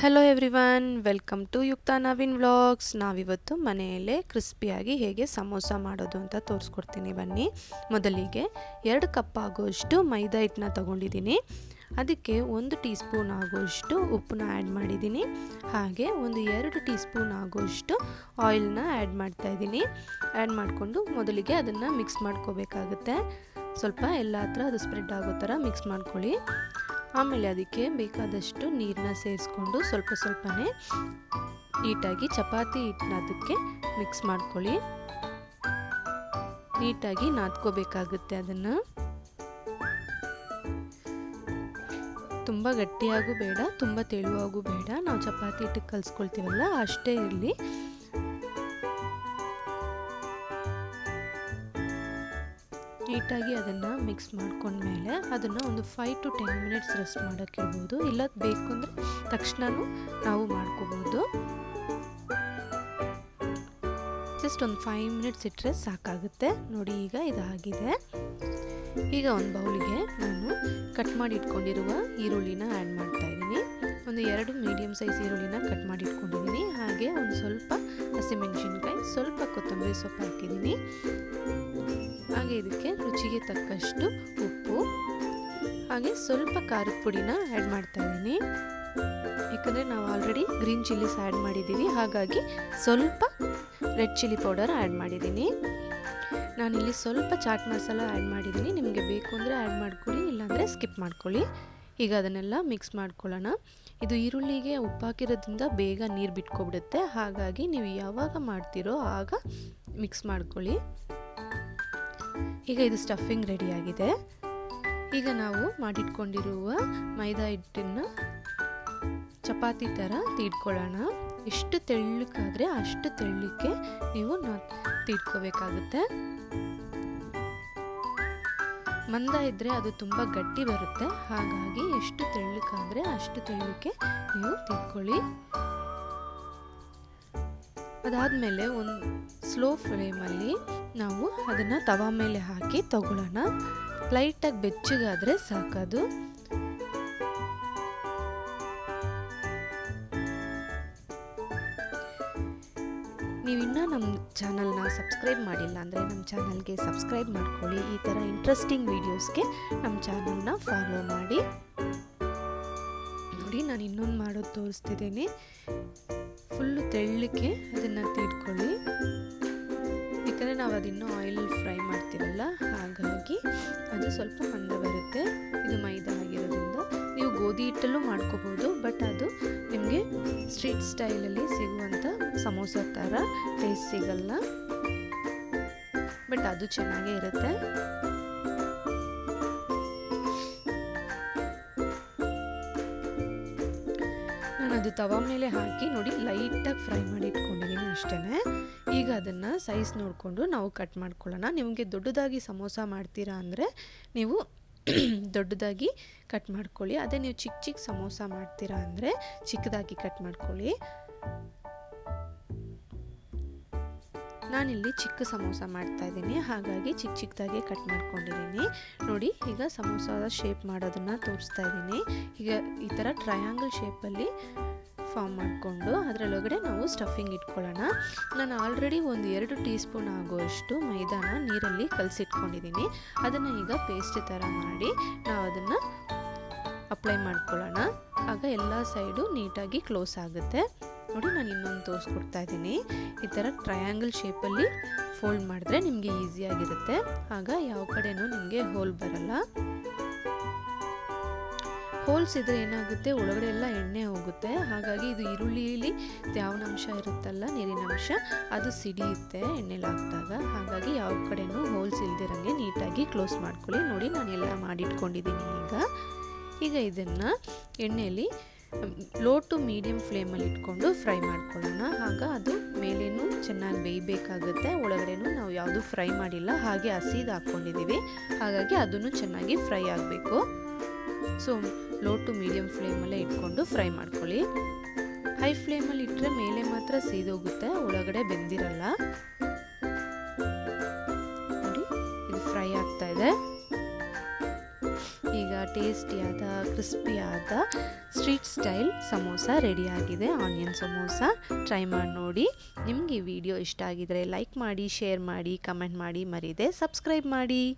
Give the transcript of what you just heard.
Hello everyone, welcome to Yukta Naveen vlogs. ನಾವಿವತ್ತು ಮನೆಯಲ್ಲೇ ಕ್ರಿಸ್ಪಿಯಾಗಿ ಹೇಗೆ ಸಮೋಸ ಮಾಡೋದು ಅಂತ ತೋರಿಸ್ಕೊಡ್ತೀನಿ ಬನ್ನಿ. ಮೊದಲಿಗೆ 2 ಕಪ್ ಆಗೋಷ್ಟು ಮೈದಾ ಹಿಟ್ಟನ್ನ ತೊಗೊಂಡಿದ್ದೀನಿ. ಅದಕ್ಕೆ 1 ಟೀ ಸ್ಪೂನ್ ಆಗೋಷ್ಟು ಉಪ್ಪನ್ನ ಆ್ಯಡ್ ಮಾಡಿದ್ದೀನಿ. ಹಾಗೆ ಒಂದು 2 ಟೀ ಸ್ಪೂನ್ ಆಗೋಷ್ಟು ಆಯಿಲ್ನ ಆ್ಯಡ್ ಮಾಡ್ತಾಯಿದ್ದೀನಿ. ಆ್ಯಡ್ ಮಾಡಿಕೊಂಡು ಮೊದಲಿಗೆ ಅದನ್ನು ಮಿಕ್ಸ್ ಮಾಡ್ಕೋಬೇಕಾಗುತ್ತೆ. ಸ್ವಲ್ಪ ಎಲ್ಲ ಹತ್ರ ಅದು ಸ್ಪ್ರೆಡ್ ಆಗೋ ಥರ ಮಿಕ್ಸ್ ಮಾಡ್ಕೊಳ್ಳಿ. ಆಮೇಲೆ ಅದಕ್ಕೆ ಬೇಕಾದಷ್ಟು ನೀರನ್ನ ಸೇರಿಸ್ಕೊಂಡು ಸ್ವಲ್ಪನೇ ನೀಟಾಗಿ ಚಪಾತಿ ಹಿಟ್ಟನ್ನ ಅದಕ್ಕೆ ಮಿಕ್ಸ್ ಮಾಡ್ಕೊಳ್ಳಿ. ನೀಟಾಗಿ ನಾದ್ಕೋಬೇಕಾಗುತ್ತೆ. ಅದನ್ನು ತುಂಬ ಗಟ್ಟಿಯಾಗೂ ಬೇಡ, ತುಂಬ ತೆಳುವಾಗೂ ಬೇಡ. ನಾವು ಚಪಾತಿ ಹಿಟ್ಟಿಗೆ ಕಲಿಸ್ಕೊಳ್ತೀವಲ್ಲ ಅಷ್ಟೇ ಇರಲಿ. ನೀಟಾಗಿ ಅದನ್ನು ಮಿಕ್ಸ್ ಮಾಡ್ಕೊಂಡ್ಮೇಲೆ ಅದನ್ನು ಒಂದು 5 to 10 ಮಿನಿಟ್ಸ್ ರೆಸ್ಟ್ ಮಾಡೋಕ್ಕೆ ಇರ್ಬೋದು. ಇಲ್ಲ ಬೇಕು ಅಂದರೆ ತಕ್ಷಣವೂ ನಾವು ಮಾಡ್ಕೋಬೋದು. ಜಸ್ಟ್ ಒಂದು 5 ಮಿನಿಟ್ಸ್ ಇಟ್ಟರೆ ಸಾಕಾಗುತ್ತೆ. ನೋಡಿ, ಈಗ ಇದಾಗಿದೆ. ಈಗ ಒಂದು ಬೌಲಿಗೆ ನಾನು ಕಟ್ ಮಾಡಿ ಇಟ್ಕೊಂಡಿರುವ ಈರುಳ್ಳಿನ ಆ್ಯಡ್ ಮಾಡ್ತಾಯಿದ್ದೀನಿ. ಒಂದು 2 ಮೀಡಿಯಮ್ ಸೈಜ್ ಈರುಳ್ಳಿನ ಕಟ್ ಮಾಡಿ ಇಟ್ಕೊಂಡಿದ್ದೀನಿ. ಹಾಗೆ ಒಂದು ಸ್ವಲ್ಪ ಹಸಿಮೆಣಸಿನ್ಕಾಯಿ, ಸ್ವಲ್ಪ ಕೊತ್ತಂಬರಿ ಸೊಪ್ಪು ಹಾಕಿದ್ದೀನಿ. ಹಾಗೆ ಇದಕ್ಕೆ ರುಚಿಗೆ ತಕ್ಕಷ್ಟು ಉಪ್ಪು, ಹಾಗೆ ಸ್ವಲ್ಪ ಖಾರದ ಪುಡಿನ ಆ್ಯಡ್ ಮಾಡ್ತಾಯಿದ್ದೀನಿ. ಯಾಕಂದರೆ ನಾವು ಆಲ್ರೆಡಿ ಗ್ರೀನ್ ಚಿಲ್ಲೀಸ್ ಆ್ಯಡ್ ಮಾಡಿದ್ದೀವಿ, ಹಾಗಾಗಿ ಸ್ವಲ್ಪ ರೆಡ್ ಚಿಲ್ಲಿ ಪೌಡರ್ ಆ್ಯಡ್ ಮಾಡಿದ್ದೀನಿ. ನಾನಿಲ್ಲಿ ಸ್ವಲ್ಪ ಚಾಟ್ ಮಸಾಲ ಆ್ಯಡ್ ಮಾಡಿದ್ದೀನಿ. ನಿಮಗೆ ಬೇಕು ಅಂದರೆ ಆ್ಯಡ್ ಮಾಡ್ಕೊಳ್ಳಿ, ಇಲ್ಲಾಂದರೆ ಸ್ಕಿಪ್ ಮಾಡ್ಕೊಳ್ಳಿ. ಈಗ ಅದನ್ನೆಲ್ಲ ಮಿಕ್ಸ್ ಮಾಡ್ಕೊಳ್ಳೋಣ. ಇದು ಈರುಳ್ಳಿಗೆ ಉಪ್ಪು ಹಾಕಿರೋದ್ರಿಂದ ಬೇಗ ನೀರು ಬಿಟ್ಕೊಬಿಡುತ್ತೆ. ಹಾಗಾಗಿ ನೀವು ಯಾವಾಗ ಮಾಡ್ತೀರೋ ಆಗ ಮಿಕ್ಸ್ ಮಾಡ್ಕೊಳ್ಳಿ. ಈಗ ಇದು ಸ್ಟಫಿಂಗ್ ರೆಡಿಯಾಗಿದೆ. ಈಗ ನಾವು ಮಾಡಿಟ್ಕೊಂಡಿರುವ ಮೈದಾ ಹಿಟ್ಟನ್ನು ಚಪಾತಿ ಥರ ತೀಡ್ಕೊಳ್ಳೋಣ. ಎಷ್ಟು ತೆಳ್ಳಕ್ಕಾದರೆ ಅಷ್ಟು ತೆಳ್ಳಕ್ಕೆ ನೀವು ತೀಡ್ಕೋಬೇಕಾಗುತ್ತೆ. ಮಂದ ಇದ್ದರೆ ಅದು ತುಂಬ ಗಟ್ಟಿ ಬರುತ್ತೆ. ಹಾಗಾಗಿ ಎಷ್ಟು ತೆಳ್ಳಕ್ಕಾದರೆ ಅಷ್ಟು ತೆಳ್ಳಕ್ಕೆ ನೀವು ತೀಡ್ಕೊಳ್ಳಿ. ಅದಾದಮೇಲೆ ಒಂದು ಸ್ಲೋ ಫ್ಲೇಮಲ್ಲಿ ನಾವು ಅದನ್ನು ತವಾ ಮೇಲೆ ಹಾಕಿ ತಗೊಳ್ಳೋಣ. ಲೈಟಾಗಿ ಬೆಚ್ಚಗಾದರೆ ಸಾಕದು. ನೀವಿನ್ನೂ ನಮ್ಮ ಚಾನಲ್ನ ಸಬ್ಸ್ಕ್ರೈಬ್ ಮಾಡಿಲ್ಲ ಅಂದರೆ ನಮ್ಮ ಚಾನಲ್ಗೆ ಸಬ್ಸ್ಕ್ರೈಬ್ ಮಾಡ್ಕೊಳ್ಳಿ. ಈ ಥರ ಇಂಟ್ರೆಸ್ಟಿಂಗ್ ವೀಡಿಯೋಸ್ಗೆ ನಮ್ಮ ಚಾನಲ್ನ ಫಾಲೋ ಮಾಡಿ. ನೋಡಿ, ನಾನು ಇನ್ನೊಂದು ಮಾಡೋದು ತೋರಿಸ್ತಿದ್ದೀನಿ. ಫುಲ್ಲು ತೆಳ್ಳಕ್ಕೆ ಅದನ್ನು ತೀಡ್ಕೊಳ್ಳಿ. ಯಾಕಂದರೆ ನಾವು ಅದಿನ್ನೂ ಆಯಿಲಲ್ಲಿ ಫ್ರೈ ಮಾಡ್ತೀವಲ್ಲ, ಹಾಗಾಗಿ ಅದು ಸ್ವಲ್ಪ ಮಂದ ಬರುತ್ತೆ. ಇದು ಮೈದಾ ಆಗಿರೋದ್ರಿಂದ ನೀವು ಗೋಧಿ ಹಿಟ್ಟಲ್ಲೂ ಮಾಡ್ಕೋಬೋದು. ಬಟ್ ಅದು ನಿಮಗೆ ಸ್ಟ್ರೀಟ್ ಸ್ಟೈಲಲ್ಲಿ ಸಿಗುವಂಥ ಸಮೋಸ ಥರ ಟೇಸ್ಟ್ ಸಿಗಲ್ಲ. ಬಟ್ ಅದು ಚೆನ್ನಾಗೇ ಇರುತ್ತೆ. ಅದು ತವಾ ಮೇಲೆ ಹಾಕಿ ನೋಡಿ ಲೈಟಾಗಿ ಫ್ರೈ ಮಾಡಿ ಇಟ್ಕೊಂಡಿದ್ದೀನಿ ಅಷ್ಟೇ. ಈಗ ಅದನ್ನು ಸೈಜ್ ನೋಡಿಕೊಂಡು ನಾವು ಕಟ್ ಮಾಡ್ಕೊಳ್ಳೋಣ. ನಿಮಗೆ ದೊಡ್ಡದಾಗಿ ಸಮೋಸ ಮಾಡ್ತೀರಾ ಅಂದರೆ ನೀವು ದೊಡ್ಡದಾಗಿ ಕಟ್ ಮಾಡ್ಕೊಳ್ಳಿ. ಅದೇ ನೀವು ಚಿಕ್ಕ ಚಿಕ್ಕ ಸಮೋಸ ಮಾಡ್ತೀರಾ ಅಂದರೆ ಚಿಕ್ಕದಾಗಿ ಕಟ್ ಮಾಡ್ಕೊಳ್ಳಿ. ನಾನಿಲ್ಲಿ ಚಿಕ್ಕ ಸಮೋಸ ಮಾಡ್ತಾಯಿದ್ದೀನಿ, ಹಾಗಾಗಿ ಚಿಕ್ಕದಾಗಿ ಕಟ್ ಮಾಡ್ಕೊಂಡಿದ್ದೀನಿ. ನೋಡಿ, ಈಗ ಸಮೋಸದ ಶೇಪ್ ಮಾಡೋದನ್ನು ತೋರಿಸ್ತಾ ಇದ್ದೀನಿ. ಈಗ ಈ ಥರ ಟ್ರಯಾಂಗಲ್ ಶೇಪಲ್ಲಿ ಫಾರ್ಮ್ ಮಾಡಿಕೊಂಡು ಅದರೊಳಗಡೆ ನಾವು ಸ್ಟಫಿಂಗ್ ಇಟ್ಕೊಳ್ಳೋಣ. ನಾನು ಆಲ್ರೆಡಿ ಒಂದು 2 ಟೀ ಸ್ಪೂನ್ ಆಗುವಷ್ಟು ಮೈದಾನ ನೀರಲ್ಲಿ ಕಲಸಿಟ್ಕೊಂಡಿದ್ದೀನಿ. ಅದನ್ನು ಈಗ ಪೇಸ್ಟ್ ಥರ ಮಾಡಿ ನಾವು ಅದನ್ನು ಅಪ್ಲೈ ಮಾಡ್ಕೊಳ್ಳೋಣ. ಆಗ ಎಲ್ಲ ಸೈಡು ನೀಟಾಗಿ ಕ್ಲೋಸ್ ಆಗುತ್ತೆ. ನೋಡಿ, ನಾನು ಇನ್ನೊಂದು ತೋರಿಸ್ಕೊಡ್ತಾ ಇದ್ದೀನಿ. ಈ ಥರ ಟ್ರಯಾಂಗಲ್ ಶೇಪಲ್ಲಿ ಫೋಲ್ಡ್ ಮಾಡಿದ್ರೆ ನಿಮಗೆ ಈಸಿಯಾಗಿರುತ್ತೆ. ಆಗ ಯಾವ ಕಡೆನೂ ನಿಮಗೆ ಹೋಲ್ ಬರಲ್ಲ. ಹೋಲ್ಸ್ ಇದ್ರೆ ಏನಾಗುತ್ತೆ, ಒಳಗಡೆ ಎಲ್ಲ ಎಣ್ಣೆ ಹೋಗುತ್ತೆ. ಹಾಗಾಗಿ ಇದು ಈರುಳ್ಳಿಯಲ್ಲಿ ತ್ಯಾವನಾಂಶ ಇರುತ್ತಲ್ಲ, ನೀರಿನಂಶ, ಅದು ಸಿಡಿಯುತ್ತೆ ಎಣ್ಣೆಲಿ ಹಾಕಿದಾಗ. ಹಾಗಾಗಿ ಯಾವ ಕಡೆನೂ ಹೋಲ್ಸ್ ಇಲ್ದಿರಂಗೆ ನೀಟಾಗಿ ಕ್ಲೋಸ್ ಮಾಡ್ಕೊಳ್ಳಿ. ನೋಡಿ, ನಾನೆಲ್ಲ ಮಾಡಿಟ್ಕೊಂಡಿದ್ದೀನಿ. ಈಗ ಇದನ್ನು ಎಣ್ಣೆಯಲ್ಲಿ ಲೋ ಟು ಮೀಡಿಯಮ್ ಫ್ಲೇಮಲ್ಲಿ ಇಟ್ಕೊಂಡು ಫ್ರೈ ಮಾಡ್ಕೊಳ್ಳೋಣ. ಆಗ ಅದು ಮೇಲೇನೂ ಚೆನ್ನಾಗಿ ಬೇಯಬೇಕಾಗುತ್ತೆ. ಒಳಗಡೆನೂ ನಾವು ಯಾವುದೂ ಫ್ರೈ ಮಾಡಿಲ್ಲ, ಹಾಗೆ ಹಸಿದು ಹಾಕ್ಕೊಂಡಿದ್ದೀವಿ. ಹಾಗಾಗಿ ಅದನ್ನು ಚೆನ್ನಾಗಿ ಫ್ರೈ ಆಗಬೇಕು. ಸೊ ಲೋ ಟು ಮೀಡಿಯಮ್ ಫ್ಲೇಮಲ್ಲೇ ಇಟ್ಕೊಂಡು ಫ್ರೈ ಮಾಡ್ಕೊಳ್ಳಿ. ಹೈ ಫ್ಲೇಮಲ್ಲಿ ಇಟ್ಟರೆ ಮೇಲೆ ಮಾತ್ರ ಸೀದೋಗುತ್ತೆ, ಒಳಗಡೆ ಬೆಂದಿರಲ್ಲ. ನೋಡಿ, ಇದು ಫ್ರೈ ಆಗ್ತಾ ಇದೆ. ಈಗ ಟೇಸ್ಟಿಯಾದ ಕ್ರಿಸ್ಪಿಯಾದ ಸ್ಟ್ರೀಟ್ ಸ್ಟೈಲ್ ಸಮೋಸ ರೆಡಿಯಾಗಿದೆ. ಆನಿಯನ್ ಸಮೋಸ ಟ್ರೈ ಮಾಡಿ ನೋಡಿ. ನಿಮಗೆ ಈ ವಿಡಿಯೋ ಇಷ್ಟ ಆಗಿದರೆ ಲೈಕ್ ಮಾಡಿ, ಶೇರ್ ಮಾಡಿ, ಕಮೆಂಟ್ ಮಾಡಿ, ಮರೀದೆ ಸಬ್ಸ್ಕ್ರೈಬ್ ಮಾಡಿ.